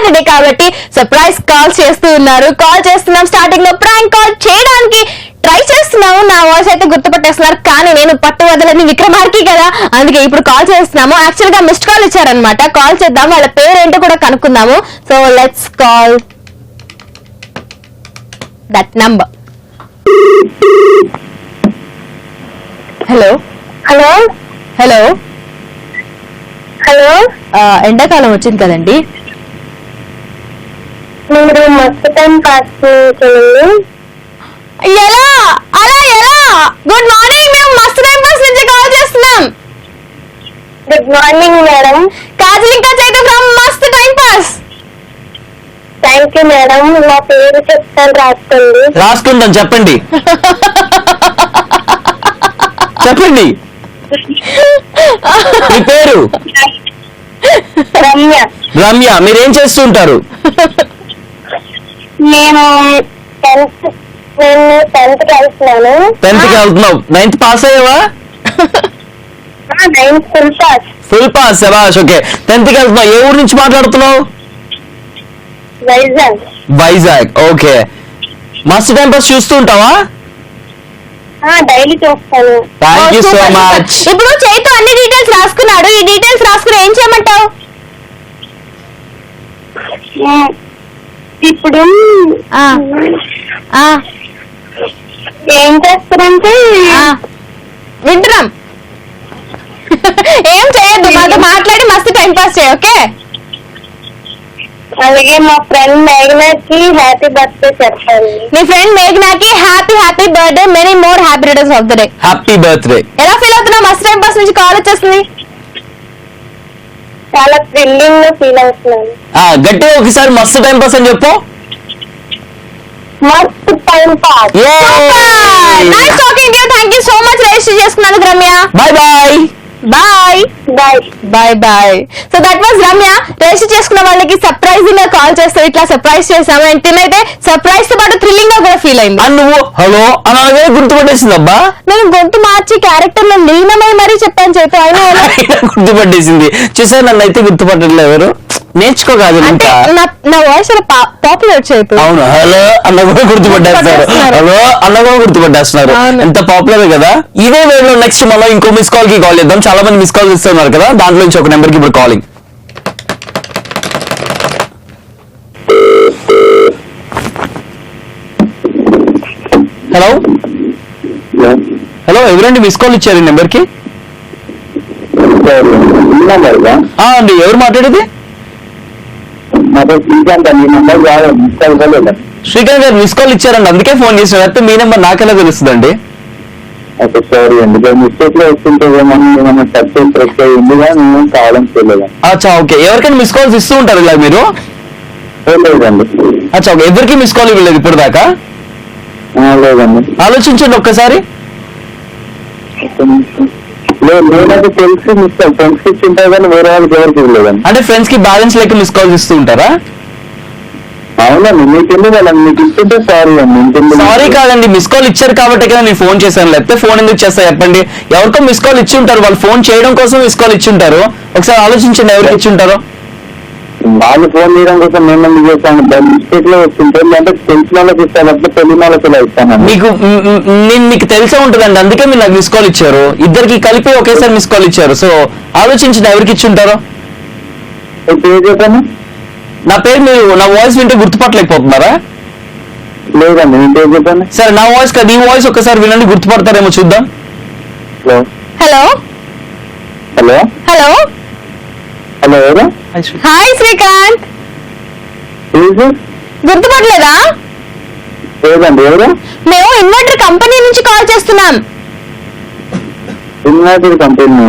Saturday కాబట్టి surprise call చేస్తూ ఉన్నారు. కాల్ చేస్తున్నాం. స్టార్టింగ్ లో ప్రాంక్ కాల్ చేయడానికి ట్రై చేస్తున్నాము. నా వాయిస్ అయితే గుర్తుపట్టేస్తున్నారు, కానీ నేను పట్టు వదలని విక్రమార్కి కదా, అందుకే ఇప్పుడు కాల్ చేస్తున్నాము. యాక్చువల్ గా మిస్డ్ కాల్ ఇచ్చారనమాట. కాల్ చేద్దాం, వాళ్ళ పేరేంటో కూడా కనుక్కుందాము. So let's call that number. Hello hello hello hello ఎండాకాలం వచ్చింది కదండి, మీరు మస్తు టైం పాస్ చేయండి. ఎలా అలా ఎలా? గుడ్ మార్నింగ్, మేము మస్తు టైం పాస్ నుంచి కాల్ చేస్తున్నాం. Good morning madam. కాజలింకా చైతు ఫ్రమ్ మస్తు time pass. Thank you madam. నా పేరు చెప్తాను, రాసుకోండి. రాసుకుంటాం, చెప్పండి చెప్పండి మీ పేరు. రమ్య. రమ్య, మీరేం చేస్తుంటారు? నేను టెన్త్ కి వెళ్తున్నాను. 10th కి వెళ్తున్నావు. 9th పాస్ అయ్యావా? 9th full pass. Full pass. శభాష్. ఓకే, 10th కి వెళ్తున్నావు. ఏ ఊరు నుంచి మాట్లాడుతున్నావు? వైజాగ్. వైజాగ్. ఓకే, మస్తు టైం పాస్ చూస్తూ ఉంటావా? డైలీ చూస్తాను. Thank you so much. ఇప్పుడు చైతు అన్ని డీటెయిల్స్ రాసుకున్నాడు. ఈ డీటెయిల్స్ రాసుకుని ఏం చేయమంటావు? ఇప్పుడు ఆ, ఆ, ఏం చేస్తారంటే వింటున్నాం. ఏం చేయొద్దు, మాతో మాట్లాడి మస్తు టైం పాస్ చేయి. ఓకే, అలాగే మా ఫ్రెండ్ మేఘనాకి హ్యాపీ బర్త్డే చెప్పాలి. నీ ఫ్రెండ్ మేఘనాకి happy birthday, many more happy returns of the day. Happy birthday. ఎలా ఫీల్ అవుతున్నావు? మస్తు టైం పాస్ నుంచి కాల్ వచ్చేస్తుంది. చాలా థ్రిల్లింగ్ గా ఫీల్ అవుతున్నాను. గట్టిగా ఒకసారి మస్తు టైం పాస్ అని చెప్పు. మస్తు time pass. Nice talking to you. Thank you so much. Register చేసుకున్నందుకు Ramya. Bye bye. Bye bye bye bye. So that was Ramya. Register చేసుకున్న వాళ్ళకి సర్ప్రైజింగ్ గా కాల్ చేస్తే ఇట్లా సర్ప్రైజ్ చేసాము. అండ్ తినైతే సర్ప్రైజ్ తో పాటు థ్రిల్లింగ్ గా కూడా ఫీల్ అయింది. నువ్వు హలో అనగానే గుర్తుపట్టేసింది. అబ్బా, నేను గొంతు మార్చి క్యారెక్టర్ లో లీనమై మరీ చెప్పాను చేతు. అయినా గుర్తుపట్టేసింది. చూసా, నన్ను అయితే గుర్తుపట్టట్లేదు. ఎవరు నేర్చుకోగాదు అంటే నా వాయిస్ పాపులర్ చేతు. అవును, హలో అన్న కూడా గుర్తుపట్టేస్తారు, హలో అన్న కూడా గుర్తుపట్టేస్తున్నారు. ఎంత పాపులర్ కదా. ఇదే వేలో నెక్స్ట్ మనం ఇంకో మిస్ కాల్ కి కాల్ చేద్దాం. చాలా మంది మిస్ కాల్ ఇస్తున్నారు కదా, దాంట్లో నుంచి ఒక నెంబర్ కి ఇప్పుడు కాలింగ్. హలో హలో, ఎవరండి మిస్ కాల్ ఇచ్చారు ఈ నెంబర్ కి? అండి, ఎవరు మాట్లాడేది? శ్రీకాంత్ గారు మిస్ కాల్ ఇచ్చారండి, అందుకే ఫోన్ చేసిన. అయితే మీ నెంబర్ నాకెలా తెలుస్తుందండి? సారీ అండి, మిస్టేక్ లో కావడం తెలియదు. అచ్చా, ఓకే. ఎవరికైనా మిస్ కాల్స్ ఇస్తూ ఉంటారు ఇలా మీరు? లేదండి. అచ్చా, ఓకే. ఎవరికి మిస్ కాల్ ఇవ్వలేదు ఇప్పుడు దాకా? లేదండి. ఆలోచించండి ఒక్కసారి. నేనైతే తెలిసి మిస్ ఫ్రెండ్స్ కి ఇచ్చింటారు కానీ వేరే వాళ్ళకి ఎవరికి ఇవ్వలేదండి. అంటే ఫ్రెండ్స్ కి బ్యాలెన్స్ లేక మిస్ కాల్స్ ఇస్తూ ఉంటారా? అవునండి, మీకెందుకు వాళ్ళని మీకు ఇస్తుంటే సారీ అండి. సారీ కాదండి, మిస్ కాల్ ఇచ్చారు కాబట్టి కదా నేను ఫోన్ చేశాను. లేకపోతే ఫోన్ ఎందుకు చేస్తా చెప్పండి? ఎవరికో మిస్ కాల్ ఇచ్చి ఉంటారు, వాళ్ళు ఫోన్ చేయడం కోసం మిస్ కాల్ ఇచ్చి ఉంటారు. ఒకసారి ఆలోచించండి ఎవరికి ఇచ్చి ఉంటారో. వాళ్ళు ఫోన్ చేయడం కోసం మేము ఎందుకు చేస్తాను? మిస్టేక్ లో వచ్చింటే అంటే తెలిసిన వాళ్ళకి ఇస్తాను, లేకపోతే తెలియని వాళ్ళకి ఇలా ఇస్తాను. మీకు తెలిసే ఉంటుందండి, అందుకే మీరు నాకు మిస్ కాల్ ఇచ్చారు. ఇద్దరికి కలిపి ఒకేసారి మిస్ కాల్ ఇచ్చారు. సో ఆలోచించండి ఎవరికి ఇచ్చి ఉంటారో. పేరు చెప్పాను. నా పేరు మీరు నా వాయిస్ వింటే గుర్తుపట్టలేకపోతున్నారా? లేదండి, మీ పేరు చెప్పాను. సరే, నా వాయిస్ కాదు, ఈ వాయిస్ ఒకసారి వినండి, గుర్తుపడతారేమో చూద్దాం. Hello hello hello hello hello, ఎవరు? హాయ్ శ్రీకాంత్. గుర్తుపట్టలేదా? లేదండి, ఎవరు? మేము ఇన్వర్టర్ కంపెనీ నుంచి కాల్ చేస్తున్నాం. Inverter company?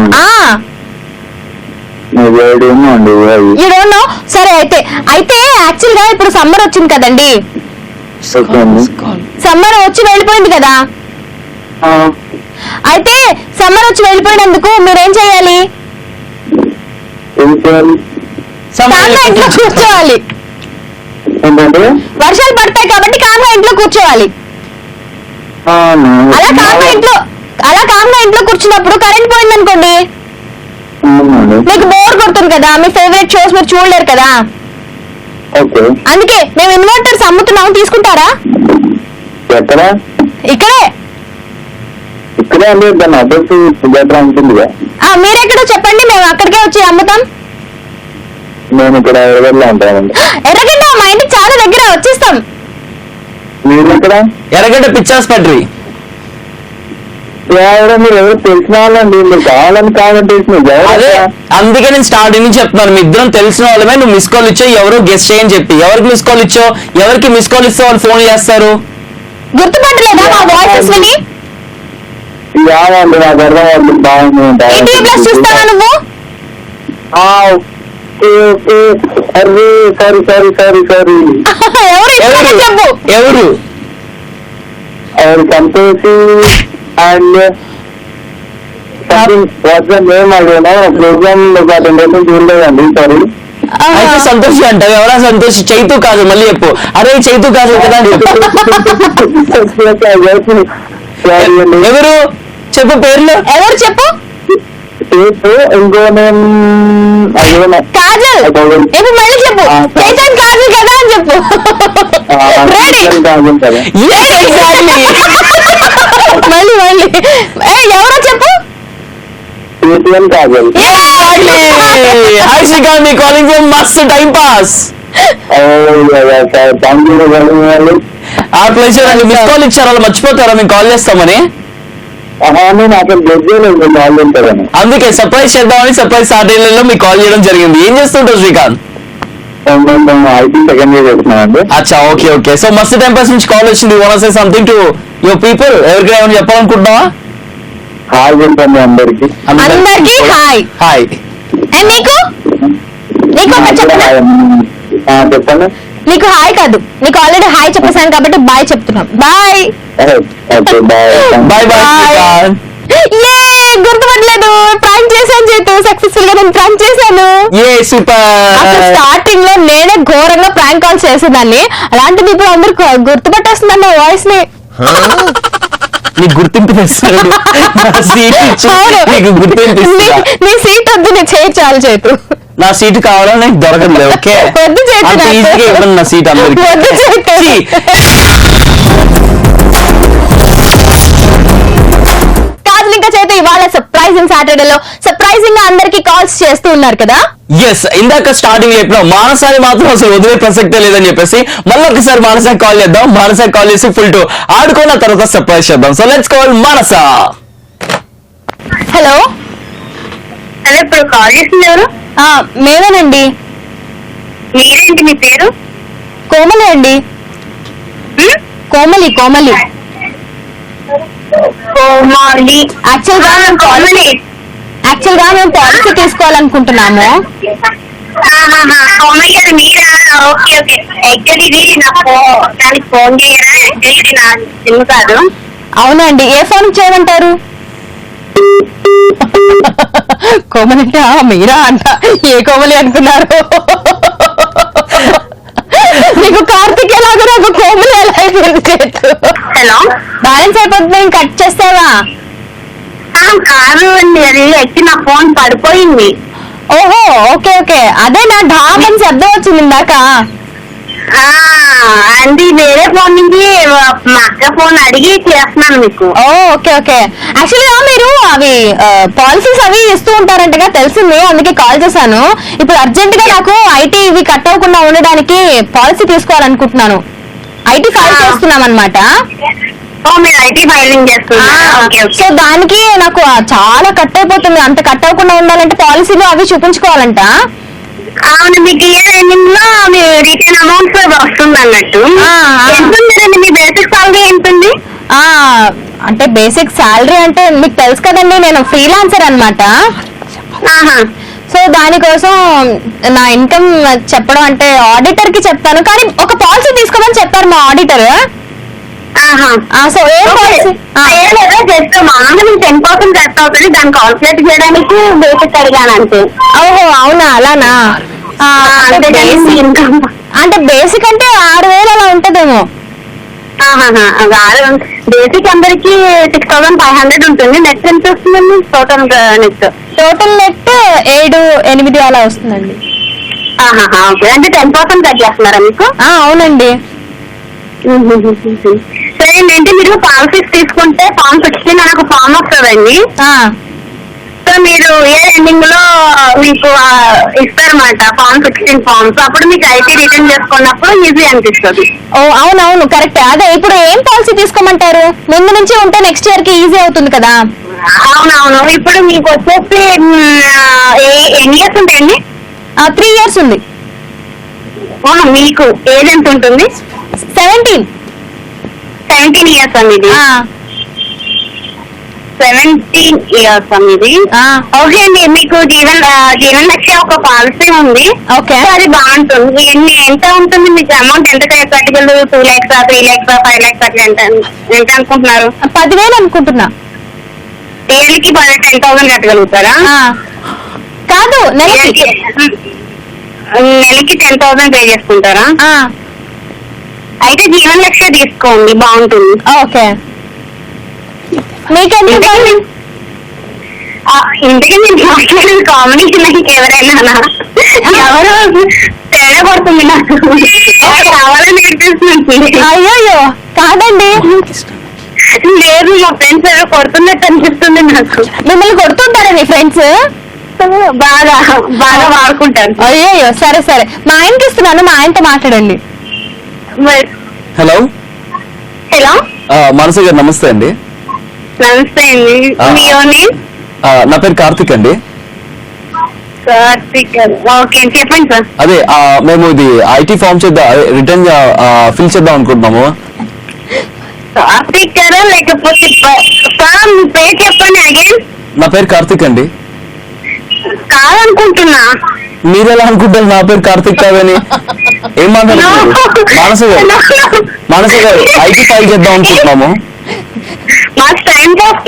You don't know? సరే, అయితే యాక్చువల్ గా ఇప్పుడు సమ్మర్ వచ్చింది కదండి. సమ్మర్ వచ్చి వెళ్ళిపోయింది కదా. అయితే సమ్మర్ వచ్చి వెళ్ళిపోయినందుకు మీరేం చేయాలి? కామ్గా ఇంట్లో కూర్చోవాలి. వర్షాలు పడతాయి కాబట్టి కామ్గా ఇంట్లో కూర్చోవాలి. అలా కామ్గా ఇంట్లో కూర్చున్నప్పుడు కరెంట్ పోయింది అనుకోండి, మీకు బోర్ కొడుతుంది కదా, మీ ఫేవరెట్ షోస్ మీరు చూడలేరు కదా. ఓకే. అందుకే మేము ఇన్వర్టర్స్ అమ్ముతున్నాము, తీసుకుంటారా? ఎక్కడ? ఇక్కడే. ఇక్కడే అంటే దాని అడ్రస్ సుజాత ఉంటుందిగా. మీరెక్కడో చెప్పండి, మేము అక్కడికే వచ్చి అమ్ముతాం. నేను ఇక్కడ ఎర్రగడ్డలో ఉంటానండి. ఎర్రగడ్డ మా ఇంటికి చాలా దగ్గర, వచ్చేస్తాం. మీరు ఎక్కడ? ఎర్రగడ్డ పిచ్చాస్ పట్రి. మీరు ఎవరు తెలిసిన వాళ్ళండి, మీరు కావాలని కావాలని అదే అందుకే నేను స్టార్టింగ్ నుంచి చెప్తున్నాను, మీ ఇద్దరం తెలిసిన వాళ్ళమే. నువ్వు మిస్ కాల్ ఇచ్చావు, ఎవరో గెస్ట్ చేయని చెప్పి. ఎవరికి మిస్ కాల్ ఇచ్చావు? ఎవరికి మిస్ కాల్ ఇస్తే వాళ్ళు ఫోన్ చేస్తారు. గుర్తుపట్టలేదా మా వాయిసెస్ విని? యావండి నాకు అర్థం అవుతుంది. బాగుంది. ఈటీవీ ప్లస్ చూస్తావా నువ్వు? అరే సారీ సారీ సారీ సారీ. ఎవరు చెప్పు. ఎవరు? और Santoshi and something what's the name అదేనా ప్రోగ్రామ్ ఒక 10 రోజులు చూడలేదండి. సారీ. అయితే సంతోషి అంటావు. ఎవరా సంతోషి? చైతు కాదు, మళ్ళీ చెప్పు. అరే చైతు కాదు కదా అని చెప్పు. ఎవరు చెప్పు పేర్లు. ఎవరు చెప్పు. ఇంకో నేమ్ కాజల్. ఇప్పుడు మళ్ళీ చెప్పు. చైతన్ కాజల్ కదా అని చెప్పు. మళ్ళీ మళ్ళీ ఎవరో చెప్పు. Kajal. Hi Srikanth, calling from మస్త్ టైం పాస్. ఆ ప్లేస్ అండి. మిస్ కాల్ ఇచ్చారు, వాళ్ళు మర్చిపోతారా మేము కాల్ చేస్తామని? అందుకే సర్ప్రైజ్ చేద్దామని సర్ప్రైజ్ సాటర్డేలో మీకు కాల్ చేయడం జరిగింది. ఏం చేస్తుంటారు శ్రీకాంత్? ఐటీ సెకండ్ ఇయర్ చేస్తున్నానండి. అచ్చా, ఓకే ఓకే. సో మస్త్ టైం పాస్ నుంచి కాల్ వచ్చింది. You want to say something to your people? ఎవరికైనా ఏమైనా చెప్పాలనుకుంటున్నావా? హాయ్ చెప్పండి అందరికి. అందరికి హాయ్. హాయ్. అండ్ నీకు ఒకటి చెప్పనా? చెప్పండి. నీకు హాయ్ కాదు, నీకు ఆల్రెడీ హాయ్ చెప్పేసాను కాబట్టి బాయ్ చెప్తున్నాం. బాయ్. Bye bye. గుర్తుపట్టలేదు. ప్రాంక్ చేశాను చేతు, సక్సెస్ఫుల్ గా నేను ప్రాంక్ చేశాను. స్టార్టింగ్ లో నేనే ఘోరంగా ప్రాంక్ కాల్ చేసేదాన్ని, అలాంటిది ఇప్పుడు అందరు గుర్తుపట్టేస్తున్నాను నా వాయిస్ ని. నీకు గుర్తింపు తెస్తాడు. నీకు గుర్తింపు. నీ సీట్ వద్దు, నీ చేయి చాలు చేతు. నా సీటు కావాలని నాకు దొరకదు. ఓకే, వద్దు చేతు. ఈజీగా ఇవ్వండి నా సీట్ అందరికి. వద్దు చేతు. ఇంకా చేత ఇవాళ సర్ప్రైజింగ్ సాటర్డేలో సర్ప్రైజింగ్ గా అందరికి కాల్స్ చేస్తూ ఉన్నారు కదా. ఎస్, ఇందాక స్టార్టింగ్ చెప్పిన మానసాని మాత్రం అసలు వదిలే ప్రసక్తే లేదని చెప్పేసి మళ్ళీ ఒకసారి మానసాకి కాల్ చేద్దాం. మానసాకి కాల్ చేసి ఫుల్ టు ఆడుకున్న తర్వాత సర్ప్రైజ్ చేద్దాం. So let's call Manasa. Hello. అదే ఇప్పుడు కాల్ చేసింది ఎవరు? మేమేనండి. మీరేంటి మీ పేరు? కోమలి అండి. కోమలి కోమలి. కోమలి. యాక్చువల్ గా మేము పాలసీ తీసుకోవాలనుకుంటున్నాము. కోమలి గారు మీరా? Okay okay. యాక్చువల్లీ ఇది దానికి ఫోన్ చేయరా? ఇది నా సిమ్ కాదు. అవునండి. ఏ ఫోన్ చేయమంటారు? కోమలి మీరా అంట. ఏ కోమలి అనుకున్నారు? నీకు కార్తిక్ ఎలాగో నాకు కోమలి ఎలా అయిపోయింది. హలో, బ్యాలెన్స్ అయిపోతుంది, కట్ చేస్తావా? కాదు అండి, అది యాక్చువల్లీ నా ఫోన్ పడిపోయింది. ఓహో, ఓకే ఓకే. అదే నా ఢామ్ అని శబ్దం వచ్చింది ఇందాక. అది వేరే ఫోన్ నుంచి మా అక్క ఫోన్ అడిగి చేస్తున్నాను మీకు. Okay okay. యాక్చువల్గా మీరు అవి పాలసీస్ అవి ఇస్తూ ఉంటారంటగా తెలిసింది, అందుకే కాల్ చేశాను. ఇప్పుడు అర్జెంట్ గా నాకు ఐటీ ఇవి కట్ అవ్వకుండా ఉండడానికి పాలసీ తీసుకోవాలనుకుంటున్నాను. ఐటీ ఫైల్ చేస్తున్నాం అనమాట. మీరు ఐటీ ఫైలింగ్ చేస్తున్నారు. సో దానికి నాకు చాలా కట్ అయిపోతుంది. అంత కట్ అవ్వకుండా ఉండాలంటే పాలసీలు అవి చూపించుకోవాలంట. అవును, మీకు ఇయర్ ఎండింగ్ లో మీ రిటర్న్ అమౌంట్ వస్తుంది అన్నట్టు. ఎంతుందండి మీ బేసిక్ సాలరీ ఎంతుంది? అంటే బేసిక్ సాలరీ అంటే మీకు తెలుసు కదండి, నేను ఫ్రీలాన్సర్ అనమాట. సో దానికోసం నా ఇన్కమ్ చెప్పడం అంటే ఆడిటర్ కి చెప్తాను, కానీ ఒక పాలసీ తీసుకోమని చెప్పారు మా ఆడిటర్. సో ఏ పాలసీ? జస్ట్ మామూలు 10% కట్ అవుతుంది, దాన్ని కాల్కులేట్ చేయడానికి బేసిక్ అడిగాను అంతే. ఓహో అవునా, అలానా? అంటే బేసిక్ అంటే 6,000 అలా ఉంటదేమో. బేసిక్ అందరికి 6,500 ఉంటుంది. నెట్ ఎంత వస్తుందండి? టోటల్ నెట్ 7-8 అలా వస్తుందండి. ఓకే, అంటే 10% కట్ చేస్తున్నారా మీకు? అవునండి. సరే ఏంటంటే మీరు పాలసీస్ తీసుకుంటే ఫామ్ 16 అని ఒక ఫామ్ వస్తుందండి. సో మీరు ఇయర్ ఎండింగ్ లో మీకు ఇస్తారన్నమాట ఫామ్ 16 ఫామ్స్. అప్పుడు మీకు ఐటీ రిటర్న్ చేసుకున్నప్పుడు ఈజీ అనిపిస్తుంది. ఓ అవునవును కరెక్ట్. అదే ఇప్పుడు ఏం పాలసీ తీసుకోమంటారు? ముందు నుంచి ఉంటే నెక్స్ట్ ఇయర్ కి ఈజీ అవుతుంది కదా. అవునవును, ఇప్పుడు మీకు వచ్చేసి ఎన్ని ఇయర్స్ ఉంటాయండి? 3 years ఉంది. మీకు ఏజ్ ఎంత ఉంటుంది? 17 years అండి ఇది. 17 years అనేది. ఓకే అండి, మీకు జీవన్ లక్ష్య ఒక పాలసీ ఉంది. ఓకే, అది బాగుంటుంది. ఎంత ఉంటుంది మీకు అమౌంట్? ఎంత కట్టగలరు? 2 lakhs, 3 lakhs, 5 lakhs అట్లా ఎంత అనుకుంటున్నారు? 10,000 అనుకుంటున్నా. ఇయర్కి 10,000 కట్టగలుగుతారా? కాదు, నెలకి 10,000 పే చేసుకుంటారా? అయితే జీవన్ లక్ష్య తీసుకోండి, బాగుంటుంది. ఓకే, మీకెంత? ఇంతకీ నేను మాట్లాడేది కాంబినేషన్ ఇంకెవరైనా ఎవరు తేడా పడుతుంది నాకు, కావాలని అనిపిస్తుంది. అయ్యో కాదండి, లేదు మా ఫ్రెండ్స్ ఎవరో కొడుతున్నట్టు అనిపిస్తుంది నాకు. మిమ్మల్ని కొడుతుంటారా మీ ఫ్రెండ్స్? బాగా వాడుకుంటారు. అయ్యో సరే సరే, మా ఆయనకి ఇస్తున్నాను, మా ఆయనతో మాట్లాడండి. హలో హలో, మనస గారు నమస్తే అండి. నమస్తే అండి. మీ నేమ్? నా పేరు కార్తిక్ అండి. కార్తిక్, ఓకే చెప్పండి సార్. అదే మేము ఇది ఐటీ ఫామ్ చేద్దాం, రిటర్న్ ఫిల్ చేద్దాం అనుకుంటున్నాము. కార్తిక్ గారా లేకపోతే సార్ మీ పేరు చెప్పండి అగైన్. నా పేరు కార్తిక్ అండి. కాదనుకుంటున్నా. మీరు ఎలా అనుకుంటారు నా పేరు కార్తిక్ కాదని? ఏం మాట్లాడుతున్నారు? మానస గారు ఐటీ ఫైల్ చేద్దాం అనుకుంటున్నాము. మాకు టైం పాస్.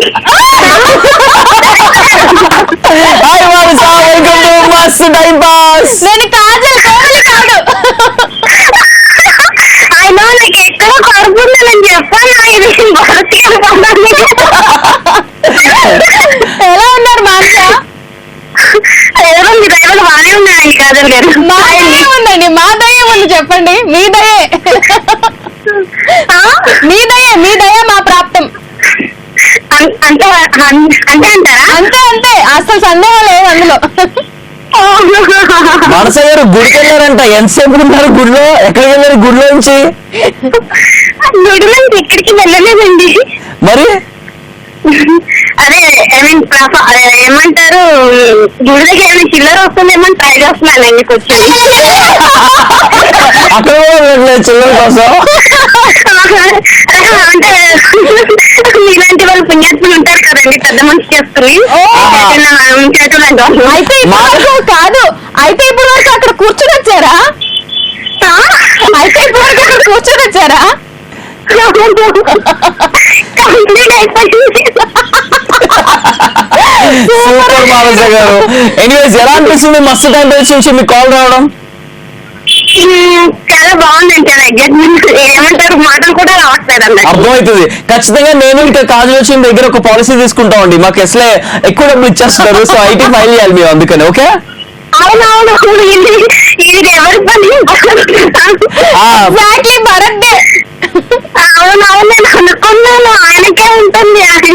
మస్తు టైం పాస్. నేను కాజల్ కోమలి కాదు. అయినా నాకు ఎక్కడ కడుపుందని చెప్పాను. ఎలా ఉన్నారు మానస? ఎవరో మీ డ్రైవర్ బాగానే ఉన్నాయండి కాజల్ గారు. మా దయ్యం ఉందండి, మా దయ్యం ఉంది. చెప్పండి, మీ దయే మీ దయ మా ప్రాప్తం. అంటే అంటారా? అంతే, అసలు సందేహం లేదు అందులో. మనస గారు గుడికి వెళ్ళారంట, ఎంతసేపు ఉన్నారు గుడిలో? ఎక్కడికి వెళ్ళారు గుడిలో నుంచి? గుడిలో ఎక్కడికి వెళ్ళలేదండి. మరి అదే ఏమంటారు, గుడి దగ్గర ఏమైనా చిల్లర వస్తుందేమో ట్రై చేస్తున్నాను మీకు వచ్చింది. అక్కడ చిల్లర కోసం అంటే మీలాంటి వాళ్ళు పుణ్యాత్ములు ఉంటారు కదండి, పెద్ద మనిషి చేసుకుని అయితే కాదు, అయితే ఇప్పుడు వరకు అక్కడ కూర్చొని వచ్చారా? అయితే ఇప్పుడు వరకు అక్కడ కూర్చొని వచ్చారా? కంప్లీట్ అయిపోయింది. సూపర్ మానస గారు. ఎనీవేస్ ఎలా అనిపిస్తుంది మస్తు టైం పేస్ నుంచి మీకు కాల్ రావడం? చాలా బాగుందండి, చాలా ఎగ్జైట్మెంట్. ఏమంటారు, మాటలు కూడా రావట్లేదు అన్నట్టు. అర్థమవుతుంది. ఖచ్చితంగా నేను ఇంకా కాజల్ వచ్చి దగ్గర ఒక పాలసీ తీసుకుంటామండి. మాకు అసలే ఎక్కువ డబ్బులు ఇచ్చేస్తున్నారు, సో ఐటీ ఫైల్ చేయాలి మేము, అందుకని. ఓకే, అవునవును, ఇది ఎవరి పని? భరత్. అవునవును, నేను అనుకున్నాను ఆయనకే ఉంటుంది అని.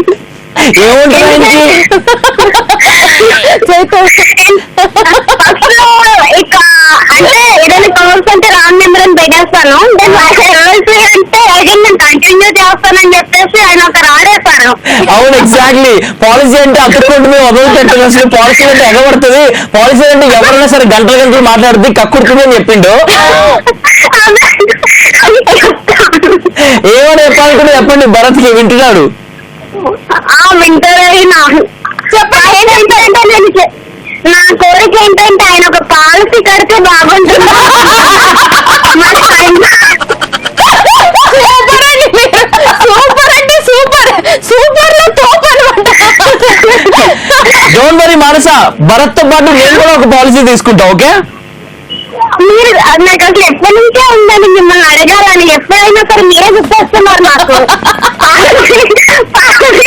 ఏముంటుంది? అంటే ఏదైనా కాల్స్ అంటే రాంగ్ నెంబర్ అని పెట్టేస్తాను. అంటే అగైన్ నేను కంటిన్యూ చేస్తానని చెప్పేసి ఆయన ఒక రాడేస్తాను. అవును, ఎగ్జాక్ట్లీ. పాలసీ అంటే అతుక్కుంటూ మేము వదలు పెట్టదు. అసలు పాలసీ అంటే ఎగబడుతుంది. పాలసీ అంటే ఎవరైనా సరే గంటలు గంటలు మాట్లాడుతుంది, కక్కుడుతుంది అని చెప్పిండు. ఏమని చెప్పాలనుకుంటే చెప్పండి, భరత్కి వింటున్నాడు. వింటారు. నా కోరిక ఏంటంటే ఆయన ఒక పాలసీ కడితే బాగుంటుంది. డోంట్ వరీ మానస, భరత్ తో పాటు నేను కూడా ఒక పాలసీ తీసుకుంటా. ఓకే, మీరు నాకు అసలు ఎప్పటి నుంచే ఉందని మిమ్మల్ని అడగాలని. ఎప్పుడైనా సరే మీరే గుర్తొస్తున్నారు నాకు.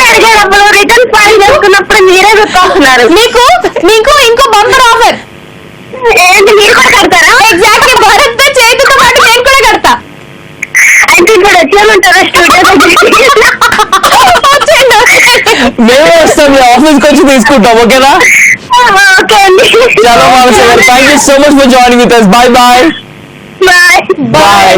అడిగేటప్పుడు రిటర్న్ ఫైల్ చేసుకున్నప్పుడు మీరే గుర్తొస్తున్నారు. మీకు ఇంకో బంపర్ ఆఫర్. ఏంటి మీరు కూడా కడతారా? ఎగ్జాక్ట్లీ భరత్ తో చేతితో పాటు నేను కూడా కడతా. అంటే ఇప్పుడు వచ్చేమంటారా స్టూడియో మేమే వస్తాం మీ ఆఫీస్కి వచ్చి తీసుకుంటాం, ఓకేనా? ఓకే అండి. చాలా మానస గారు, thank you so much for joining with us. Bye bye bye bye.